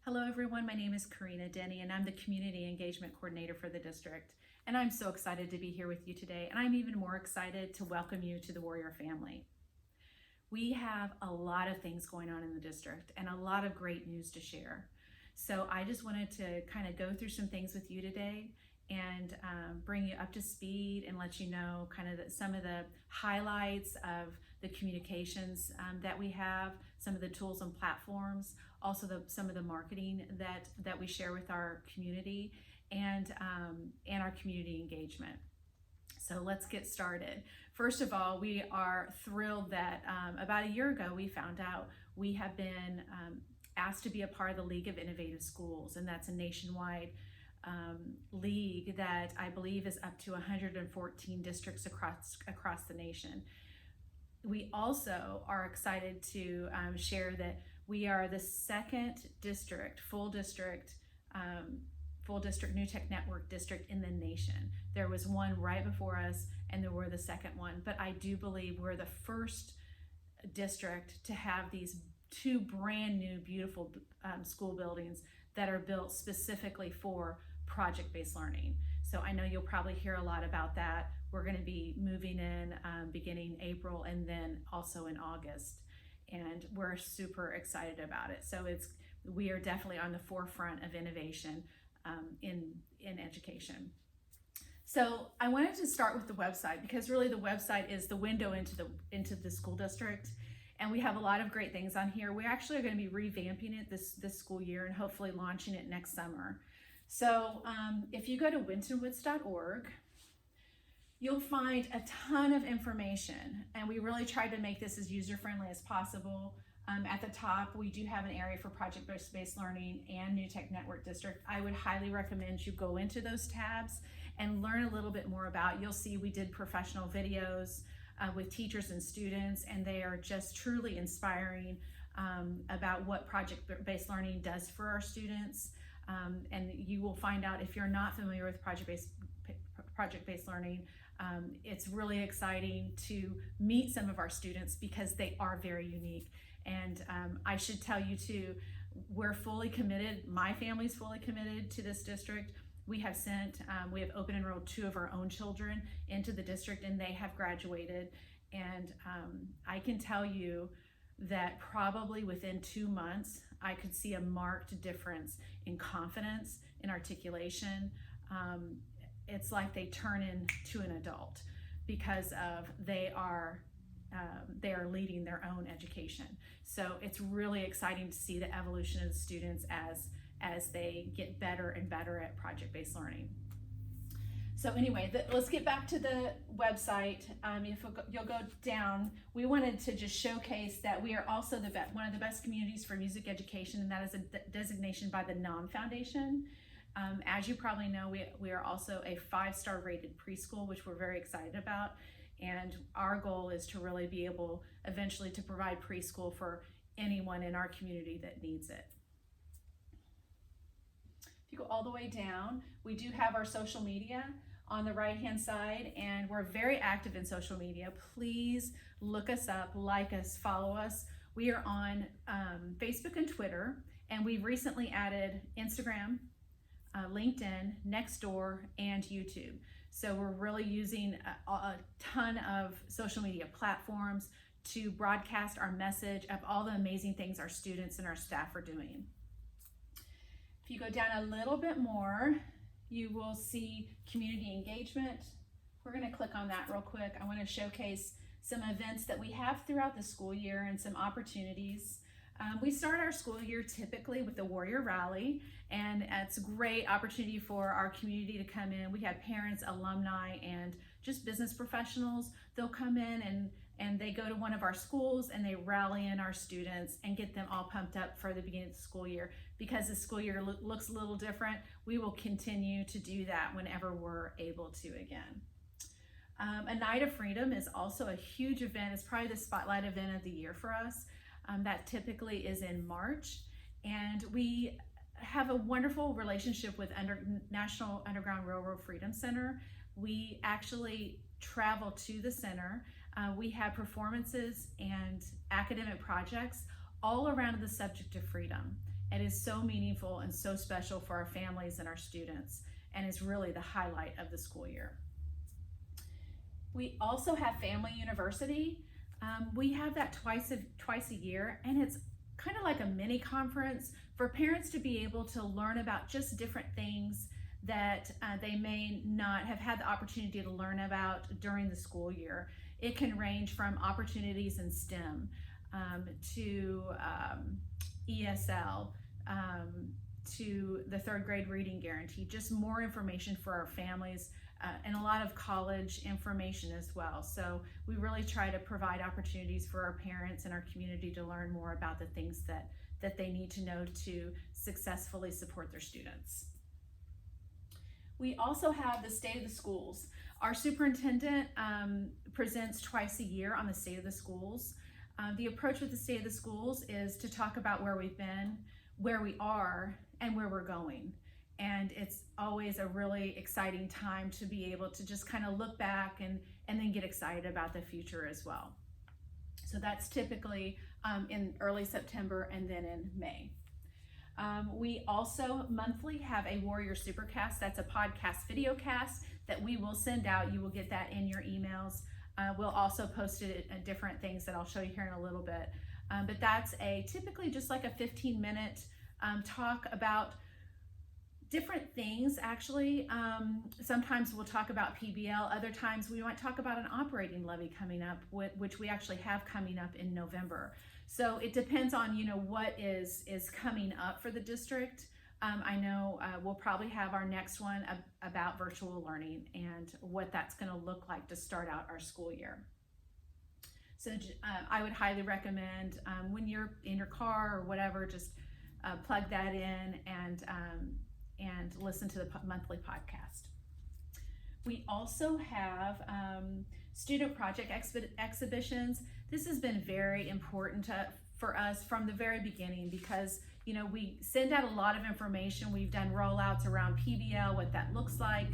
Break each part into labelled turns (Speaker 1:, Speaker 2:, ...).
Speaker 1: Hello everyone, my name is Karina Denny and I'm the Community Engagement Coordinator for the district. And I'm so excited to be here with you today, and I'm even more excited to welcome you to the Warrior family. We have a lot of things going on in the district and a lot of great news to share. So I just wanted to kind of go through some things with you today and bring you up to speed and let you know kind of some of the highlights of the communications that we have, some of the tools and platforms, also some of the marketing that we share with our community and our community engagement. So let's get started. First of all, we are thrilled that about a year ago we found out we have been asked to be a part of the League of Innovative Schools, and that's a nationwide league that I believe is up to 114 districts across the nation. We also are excited to share that we are the second district, full district New Tech Network district in the nation. There was one right before us and there were the second one, but I do believe we're the first district to have these two brand new beautiful school buildings that are built specifically for project-based learning. So I know you'll probably hear a lot about that. We're going to be moving in beginning April and then also in August, and we're super excited about it. So we are definitely on the forefront of innovation in education. So I wanted to start with the website because really the website is the window into the school district, and we have a lot of great things on here. We actually are going to be revamping it this school year and hopefully launching it next summer. So if you go to wintonwoods.org, you'll find a ton of information, and we really tried to make this as user-friendly as possible. At the top, we do have an area for project-based learning and New Tech Network District. I would highly recommend you go into those tabs and learn a little bit more about. You'll see we did professional videos with teachers and students, and they are just truly inspiring about what project-based learning does for our students. And you will find out, if you're not familiar with project-based learning, it's really exciting to meet some of our students because they are very unique. And I should tell you too, we're fully committed, my family's fully committed to this district. We have open enrolled 2 of our own children into the district, and they have graduated. And I can tell you that probably within 2 months, I could see a marked difference in confidence, in articulation. It's like they turn into an adult because they are leading their own education. So it's really exciting to see the evolution of the students as they get better and better at project-based learning. So anyway, let's get back to the website. If you'll go down, we wanted to just showcase that we are also one of the best communities for music education, and that is a designation by the NOM Foundation. As you probably know, we are also a 5-star rated preschool, which we're very excited about. And our goal is to really be able eventually to provide preschool for anyone in our community that needs it. If you go all the way down, we do have our social media on the right-hand side, and we're very active in social media. Please look us up, like us, follow us. We are on Facebook and Twitter, and we've recently added Instagram, LinkedIn, Nextdoor, and YouTube. So we're really using a ton of social media platforms to broadcast our message of all the amazing things our students and our staff are doing. If you go down a little bit more, you will see community engagement. We're going to click on that real quick. I want to showcase some events that we have throughout the school year and some opportunities. We start our school year typically with the Warrior Rally, and it's a great opportunity for our community to come in. We have parents, alumni, and just business professionals. They'll come in and they go to one of our schools and they rally in our students and get them all pumped up for the beginning of the school year. Because the school year looks a little different, we will continue to do that whenever we're able to again. A Night of Freedom is also a huge event. It's probably the spotlight event of the year for us. That typically is in March, and we have a wonderful relationship with National Underground Railroad Freedom Center. We actually travel to the center. We have performances and academic projects all around the subject of freedom. It is so meaningful and so special for our families and our students, and is really the highlight of the school year. We also have Family University. We have that twice a year, and it's kind of like a mini conference for parents to be able to learn about just different things that they may not have had the opportunity to learn about during the school year. It can range from opportunities in STEM to ESL, to the third grade reading guarantee, just more information for our families, and a lot of college information as well. So we really try to provide opportunities for our parents and our community to learn more about the things that they need to know to successfully support their students. We also have the State of the Schools. Our superintendent presents twice a year on the State of the Schools. The approach with the State of the Schools is to talk about where we've been, where we are, and where we're going. And it's always a really exciting time to be able to just kind of look back and then get excited about the future as well. So that's typically in early September and then in May. We also monthly have a Warrior Supercast. That's a podcast video cast that we will send out. You will get that in your emails. We'll also post it at different things that I'll show you here in a little bit. But that's typically just like a 15-minute talk about different things, actually. Sometimes we'll talk about PBL. Other times we might talk about an operating levy coming up, which we actually have coming up in November. So it depends on, what is coming up for the district. I know we'll probably have our next one about virtual learning and what that's going to look like to start out our school year. So I would highly recommend when you're in your car or whatever, just plug that in and listen to the monthly podcast. We also have student project exhibitions. This has been very important for us from the very beginning because we send out a lot of information. We've done rollouts around PBL, what that looks like,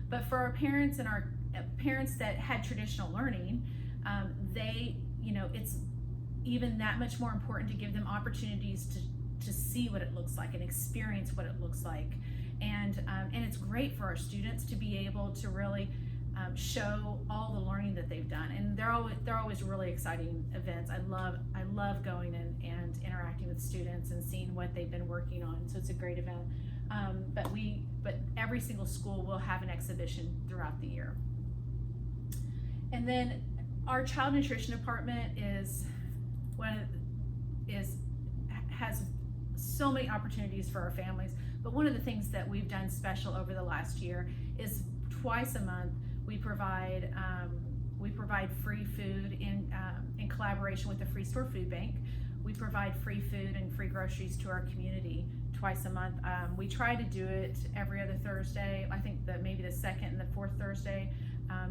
Speaker 1: but for our parents and our parents that had traditional learning, it's even that much more important to give them opportunities to see what it looks like and experience what it looks like. And it's great for our students to be able to really show all the learning that they've done. And they're always really exciting events. I love going and interacting with students and seeing what they've been working on. So it's a great event. But every single school will have an exhibition throughout the year. And then our child nutrition department has so many opportunities for our families. But one of the things that we've done special over the last year is twice a month we provide free food in collaboration with the Free Store Food Bank. We provide free food and free groceries to our community twice a month. We try to do it every other Thursday. I think maybe the second and the fourth Thursday.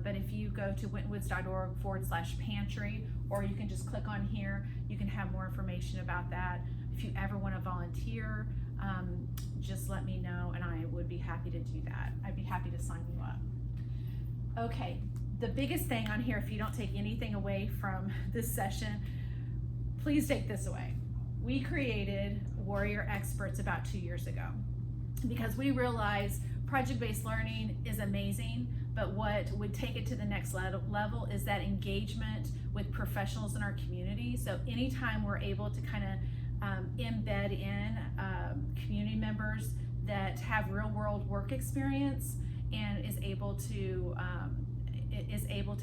Speaker 1: But if you go to wentwoods.org/pantry, or you can just click on here, you can have more information about that. If you ever want to volunteer, just let me know and I would be happy to do that. I'd be happy to sign you up. Okay, the biggest thing on here, if you don't take anything away from this session, please take this away. We created Warrior Experts about 2 years ago because we realized project-based learning is amazing, but what would take it to the next level is that engagement with professionals in our community. So anytime we're able to kind of embed in community members that have real-world work experience and is able to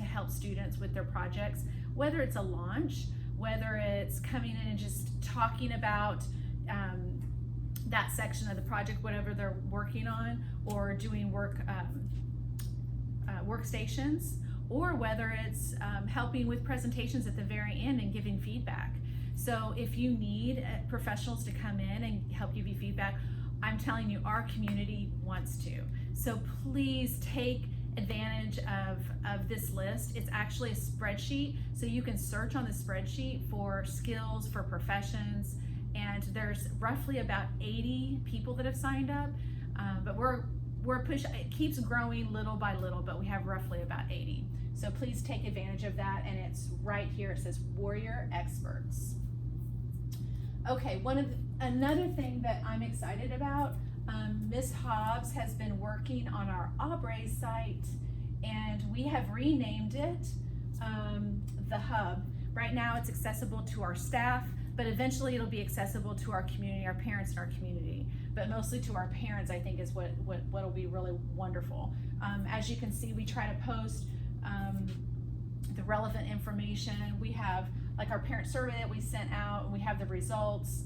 Speaker 1: help students with their projects, whether it's a launch, whether it's coming in and just talking about that section of the project, whatever they're working on, or doing workstations, or whether it's helping with presentations at the very end and giving feedback. So if you need professionals to come in and help give you feedback, I'm telling you, our community wants to. So please take advantage of this list. It's actually a spreadsheet, so you can search on the spreadsheet for skills, for professions, and there's roughly about 80 people that have signed up, but we're pushing, it keeps growing little by little, but we have roughly about 80. So please take advantage of that, and it's right here. It says Warrior Experts. Okay, another thing that I'm excited about, Ms. Hobbs has been working on our Aubrey site, and we have renamed it the Hub. Right now it's accessible to our staff, but eventually it'll be accessible to our community, our parents in our community, but mostly to our parents, I think, is what'll be really wonderful. As you can see, we try to post the relevant information. We have like our parent survey that we sent out, and we have the results.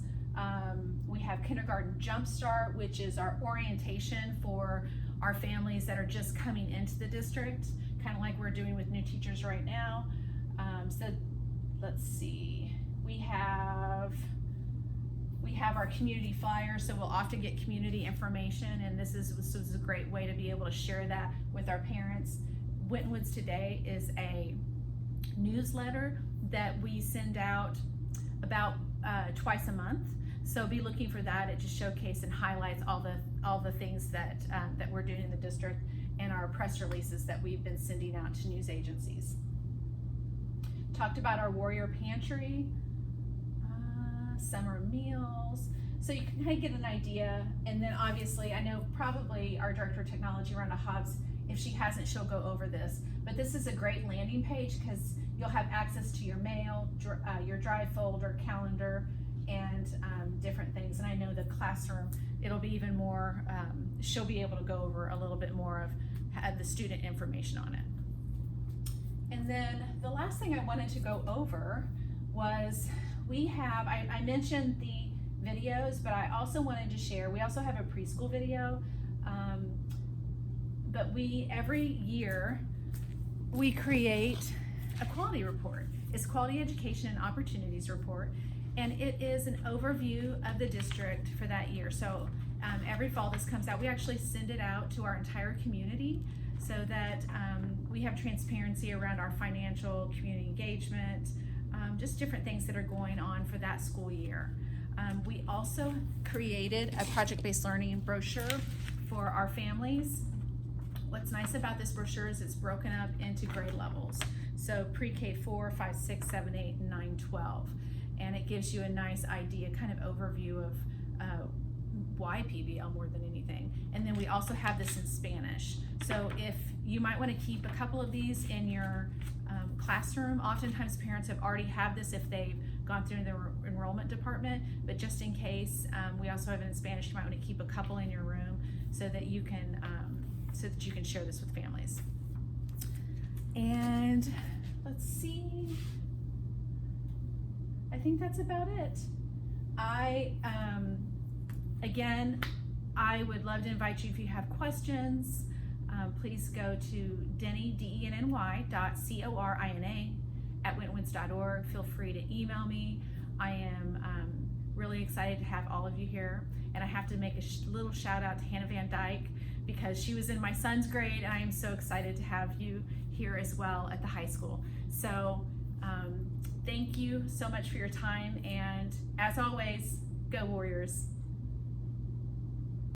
Speaker 1: We have Kindergarten Jumpstart, which is our orientation for our families that are just coming into the district, kind of like we're doing with new teachers right now. So let's see, we have our community flyer, so we'll often get community information, and this is a great way to be able to share that with our parents. Wintonwoods Today is a newsletter that we send out about twice a month, so be looking for that. It just showcases and highlights all the things that we're doing in the district, and our press releases that we've been sending out to news agencies. Talked about our Warrior Pantry, summer meals, so you can kind of get an idea. And then obviously, I know probably our Director of Technology, Rhonda Hobbs, if she hasn't, she'll go over this, but this is a great landing page because you'll have access to your mail, your drive folder, calendar, and different things. And I know the classroom, it'll be even more, she'll be able to go over a little bit more of the student information on it. And then the last thing I wanted to go over was I mentioned the videos, but I also wanted to share, we also have a preschool video, but every year we create a quality report. It's Quality Education and Opportunities Report, and it is an overview of the district for that year. So every fall this comes out. We actually send it out to our entire community so that we have transparency around our financial, community engagement, just different things that are going on for that school year. We also created a project-based learning brochure for our families. What's nice about this brochure is it's broken up into grade levels. So pre-K 4, 5, 6, 7, 8, and 9, 12. And it gives you a nice idea, kind of overview of why PBL more than anything. And then we also have this in Spanish. So if you might want to keep a couple of these in your classroom, oftentimes parents have already have this if they've gone through the enrollment department, but just in case, we also have it in Spanish. You might want to keep a couple in your room so that you can share this with families. And let's see, I think that's about it. Again, I would love to invite you, if you have questions, please go to denny.corina@wintonwoods.org. Feel free to email me. I am really excited to have all of you here, and I have to make a little shout out to Hannah Van Dyke because she was in my son's grade, and I am so excited to have you here as well at the high school. So thank you so much for your time, and as always, go Warriors.